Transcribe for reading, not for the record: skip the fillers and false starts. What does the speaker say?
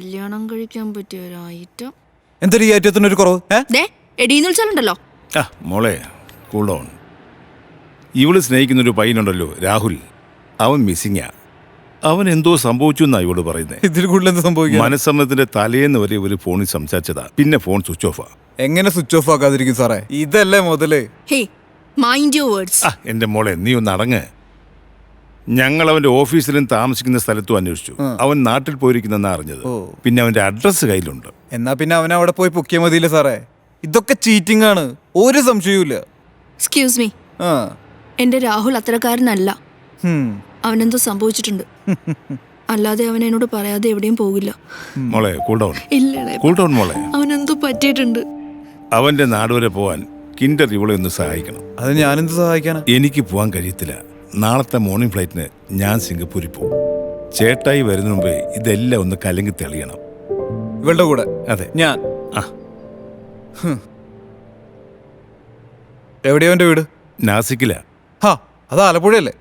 കല്യാണം കഴിക്കാൻ പറ്റിയ ഒരു ഐറ്റം. എന്തൊരു ഈ ഐറ്റത്തിനൊരു കുറവ്? എടീന്ന് വിളിച്ചാലുണ്ടല്ലോ. മോളെ കൂൾ ഡൗൺ. ഇവള് സ്നേഹിക്കുന്നൊരു പയ്യനുണ്ടല്ലോ, രാഹുൽ. അവൻ മിസ്സിങ്ങാ. അവൻ എന്തോ സംഭവിച്ചു എന്നാ ഇവള് പറയുന്നത്. ഇതിൽ കൂടുതൽ എന്ത് സംഭവിക്കും? മനസ്സമ്മതത്തിന്റെ തലേന്ന് വരെ ഒരു ഫോണിൽ സംസാരിച്ചതാ, പിന്നെ ഫോൺ സ്വിച്ച് ഓഫാ. എങ്ങനെ സ്വിച്ച് ഓഫ് ആക്കാതിരിക്കും സാറേ? ഇതല്ലേ മുതല്. ഹേ, മൈൻഡ് യുവർ വേർഡ്സ്. എന്റെ മോളെ, നീ ഒന്ന് അടങ്ങ്. ഞങ്ങൾ അവന്റെ ഓഫീസിലും താമസിക്കുന്ന സ്ഥലത്തും അന്വേഷിച്ചു. അവൻ നാട്ടിൽ പോയിരിക്കുന്നെന്നാ അറിഞ്ഞത്. പിന്നെ അവന്റെ അഡ്രസ് കയ്യിലുണ്ട്. എന്നാ പിന്നെ അവൻ അവിടെ പോയി പൊക്കിയാൽ മതിയില്ലേ സാറേ? ഇതൊക്കെ ചീറ്റിംഗ് ആണ്, ഒരു സംശയവുമില്ല. എക്സ്ക്യൂസ് മീ, എന്റെ രാഹുൽ അത്തരക്കാരനല്ല. അവനെന്തോ സംഭവിച്ചിട്ടുണ്ട്. അല്ലാതെ അവൻ എന്നോട് പറയാതെ എവിടെയും പോകില്ല. മോളെ കൂൾ ഡൗൺ. ഇല്ല, കൂൾ ഡൗൺ മോളെ. അവനെന്തോ പറ്റിയിട്ടുണ്ട്. അവന്റെ നാട് വരെ പോവാൻ കിൻഡർ ഇവളെ ഒന്ന് സഹായിക്കണം. അത് ഞാനെന്ത് സഹായിക്കാനാ? എനിക്ക് പോവാൻ കഴിയത്തില്ല. നാളത്തെ മോർണിംഗ് ഫ്ലൈറ്റിന് ഞാൻ സിംഗപ്പൂരിൽ പോകും. ചേട്ടായി വരുന്ന മുമ്പേ ഇതെല്ലാം ഒന്ന് കലങ്ങി തെളിയണം. ഇവളുടെ കൂടെ? അതെ. ഞാൻ എവിടെയാ അവന്റെ വീട്? നാസിക്കില. അത് ആലപ്പുഴയല്ലേ?